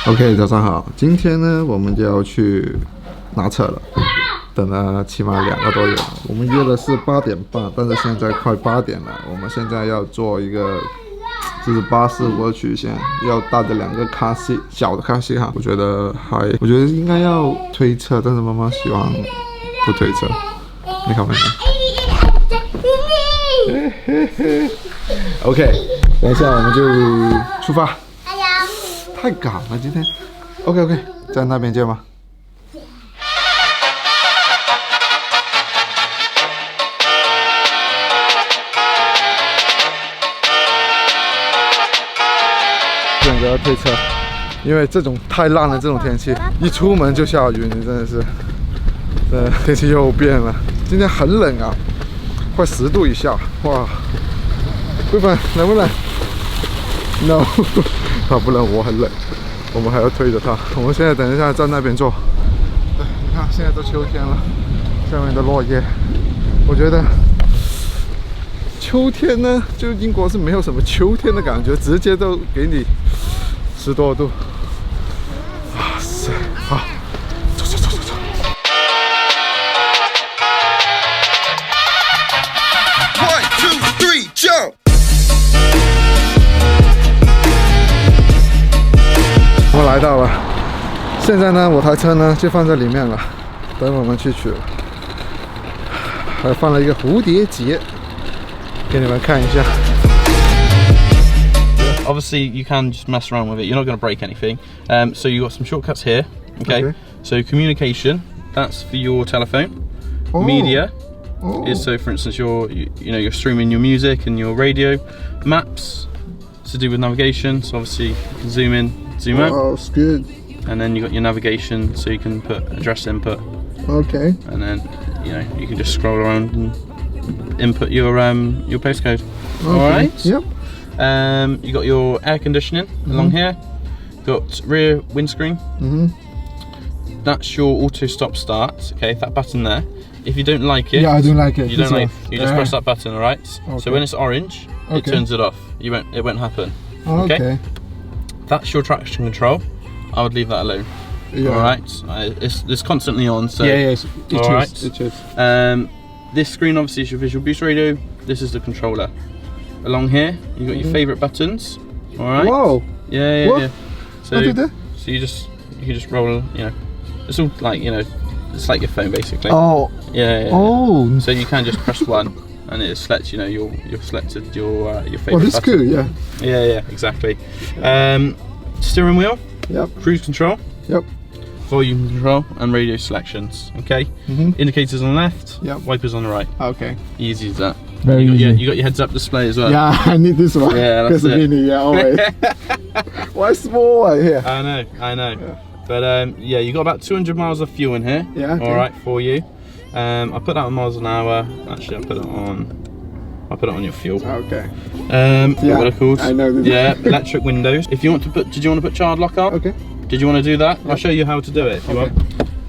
OK， 早上好。今天呢，我们就要去拿车了，等了起码2个多月了。我们约的是8点半，但是现在快8点了。我们现在要坐一个就是巴士过去，先要带着2个卡西，小的卡西哈。我觉得应该要推车，但是妈妈希望不推车。你看没？OK， 等一下我们就出发。太赶了今天。OK， 在那边见吧。选择推车，因为这种太烂了，这种天气一出门就下雨，你真的是，天气又变了。今天很冷啊，快10度以下，哇！贵粉冷不冷 ？No， 他不冷，我很冷。我们还要推着他。我们现在等一下在那边坐。对，你看现在都秋天了，下面的落叶，我觉得秋天呢，就英国是没有什么秋天的感觉，直接都给你10多度。哇塞，好，走。1, 2, 3, jump！ 我们来到了，现在呢，我台车呢就放在里面了，等我们去取了。还放了一个蝴蝶结，给你们看一下。Obviously, you can just mess around with it. You're not going to break anything. So you've got some shortcuts here. Okay. So communication, that's for your telephone. Media is so, for instance, you're streaming your music and your radio. Maps, it's to do with navigation. So obviously, you can zoom in, zoom out. Oh, it's good. And then you got your navigation, so you can put address input. Okay. And then you can just scroll around and input your postcode. Okay. All right. Yep. You got your air conditioning along here. Got rear windscreen. That's your auto stop start. Okay, that button there. If you don't like it, Yeah, I don't like it. You don't like. You just press that button, all right? Okay. So when it's orange, it turns it off. It won't happen. Okay. That's your traction control. I would leave that alone. Yeah. All right. It's constantly on. So It is. It is. This screen obviously is your visual boost radio. This is the controller. Along here, you got your favourite buttons. All right. Whoa. Yeah. What? So, What did that? so you can just roll. It's all like it's like your phone basically. Oh. Yeah. Oh. So you can just press 1, and it selects. You've selected your favourite. Oh, this is button. good. Yeah. Yeah. Exactly. Steering wheel. Yep. Cruise control. Yep. Volume control and radio selections. Okay. Indicators on the left. Yep. Wipers on the right. Okay. Easy as that. Very easy. You got your heads-up display as well. Yeah, I need this one. Yeah, that's it. Mini, yeah, always. Why small one here? I know. Yeah. But you got about 200 miles of fuel in here. Yeah. Okay. All right, for you. I put that on miles an hour. Actually, I'll put it on your fuel. Okay. What are called? I know this. Yeah, electric windows. If you want to did you want to put child lock on? Okay. Did you want to do that? I'll show you how to do it if you want.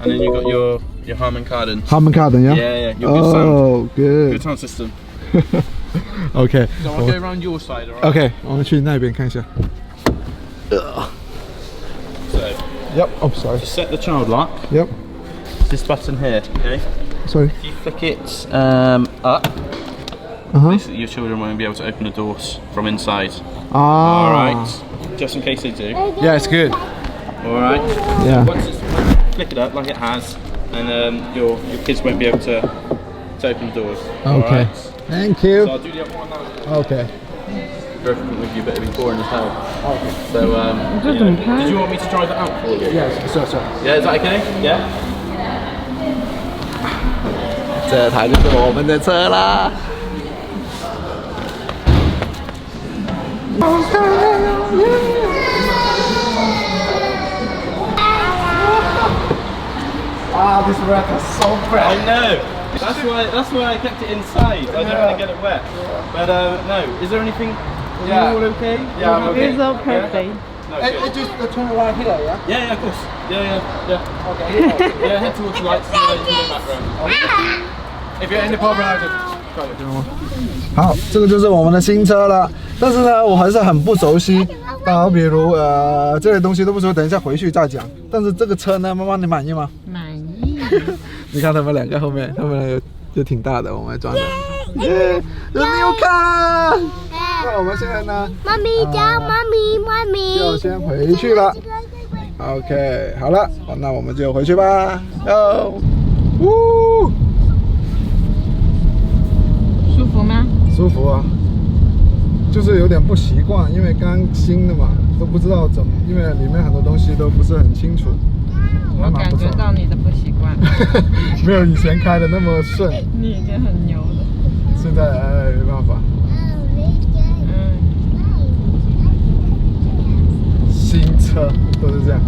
And then you got your Harman Kardon. Harman Kardon, yeah? Yeah. Your good sound. Oh, good. Good sound system. Okay. So I'll go around your side, alright? Okay, 我们去那边看一下。 So, Yep. Oh, sorry. to set the child lock, Yep. it's this button here, okay? Sorry. If you flick it up, basically your children won't be able to open the doors from inside. Ah. Alright? Just in case they do. Yeah, it's good. Alright? Yeah. Once it's flick it up like it has, and your kids won't be able to open the doors. Okay. Alright? Thank you. So I'll do the other one now. Okay. Go with you, but it'll be boring as hell. Okay. So, did you want me to drive it out for you? Yes, sure. Yeah, is that okay? Yeah? 这台就是我们的车啦。Ah, this rat is so fresh. I know. That's why I kept it inside. I don't want to get it wet. But no, is there anything? Are you all okay? Yeah, I'm okay. It's all perfect. No, It good. just turn around here, yeah? Yeah, of course. Yeah. Okay. Yeah, head towards the lights and then you can go back round. If you're in the problem, I just 好，这个就是我们的新车了。但是呢，我还是很不熟悉打比如这些东西都不说，等一下回去再讲。但是这个车呢，妈妈你满意吗？满意。你看他们两个后面，他们两个就挺大的，我们装的。耶，有没有看？那我们现在呢？妈咪叫妈咪，就先回去了。OK， 好了，那我们就回去吧。舒服吗？舒服啊，就是有点不习惯，因为刚新的嘛，都不知道怎么，因为里面很多东西都不是很清楚。我感觉到你的不习惯，没有以前开的那么顺。你已经很牛了。现在没办法。新车都是这样。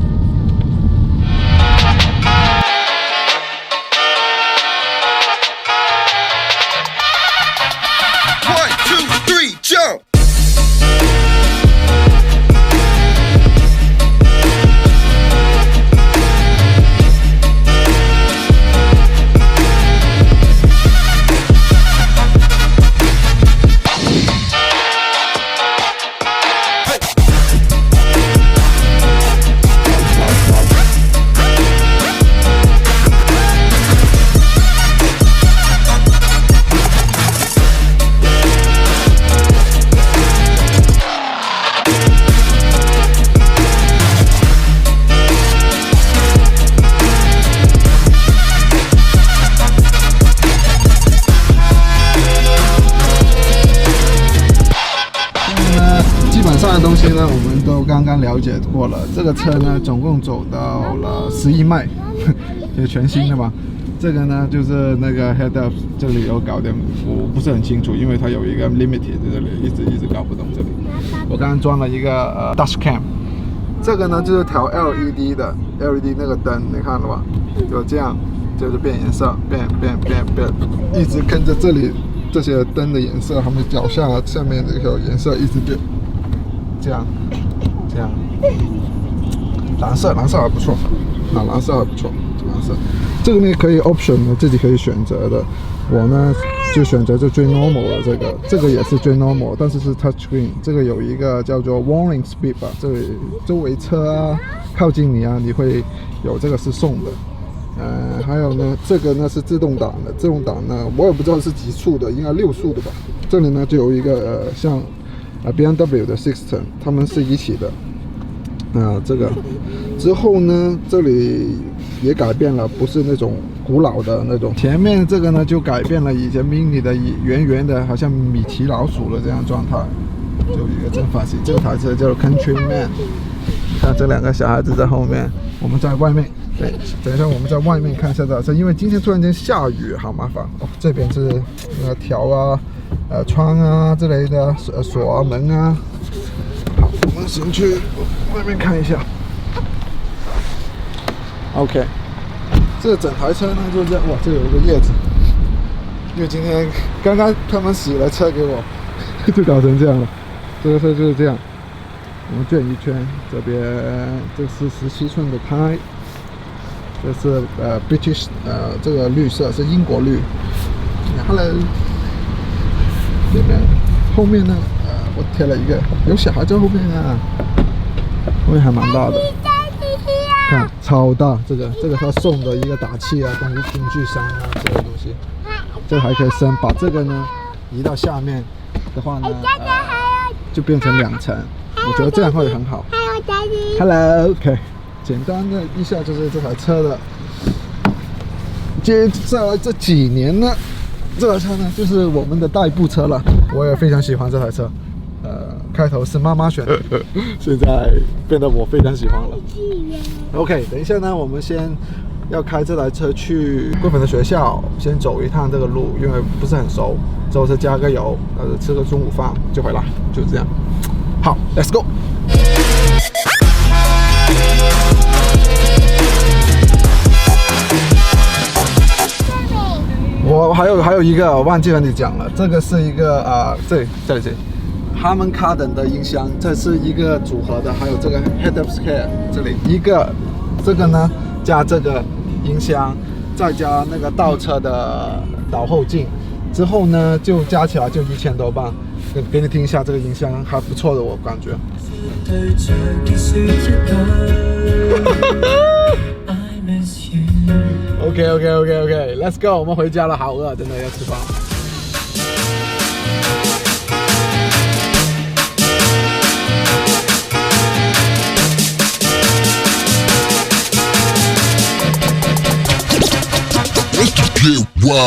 1, 2, 3, jump!上的东西呢，我们都刚刚了解过了。这个车呢，总共走到了11迈，就全新的嘛。这个呢，就是那个 head up 这里有搞点，我不是很清楚，因为它有一个 limited 在这里，一直搞不懂这里。我刚刚装了一个dash cam， 这个呢就是调 LED 的 LED 那个灯，你看了吧？就这样，就是变颜色，变，一直跟着这里这些灯的颜色，它们脚下面这个颜色一直变。这样，蓝色还不错，蓝色还不错，蓝色。这个呢可以 option 的，自己可以选择的。我呢就选择这最 normal 的这个也是最 normal， 但是是 touchscreen。这个有一个叫做 warning speed 吧，这里周围车啊靠近你啊，你会有这个是送的。还有呢，这个呢是自动挡的，自动挡呢我也不知道是几速的，应该6速的吧。这里呢就有一个像。BMW 的 System， 他们是一起的。这个之后呢，这里也改变了，不是那种古老的那种。前面这个呢，就改变了以前 Mini 的圆的，好像米奇老鼠的这样状态，就一个正方形。这台车叫做 COUNTRYMAN， 看这两个小孩子在后面，我们在外面。对，等一下我们在外面看一下这台车，因为今天突然间下雨，好麻烦哦。这边是条啊。窗啊之类的，锁啊门啊。好，我们先去外面看一下。OK， 这整台车呢就这样，哇，这有一个叶子，因为今天刚刚他们洗了车给我，就搞成这样了。这个车就是这样，我们转一圈，这边这是17寸的胎，这是British 这个绿色是英国绿。Hello。后面呢，我贴了一个，有小孩在后面啊，后面还蛮大的，看超大，这个他送的一个打气啊，关于工具箱啊这些东西，这个还可以升，把这个呢移到下面的话呢，就变成2层，我觉得这样会很好。Hello， OK， 简单的一下就是这台车的，接下来这几年呢。这台车呢，就是我们的代步车了，我也非常喜欢这台车。开头是妈妈选的，现在变得我非常喜欢了。OK， 等一下呢，我们先要开这台车去贵粉的学校，先走一趟这个路，因为不是很熟，之后再加个油，吃个中午饭就回来，就是这样。好 ，Let's go。我还有一个我忘记和你讲了，这个是一个这里哈曼卡顿的音箱，这是一个组合的，还有这个 head up scale 这里一个，这个呢加这个音箱，再加那个倒车的导后镜，之后呢就加起来就1000多磅。给你听一下这个音箱，还不错的，我感觉。OK，Let's go， 我们回家了，好饿，真的要吃饭。Wow.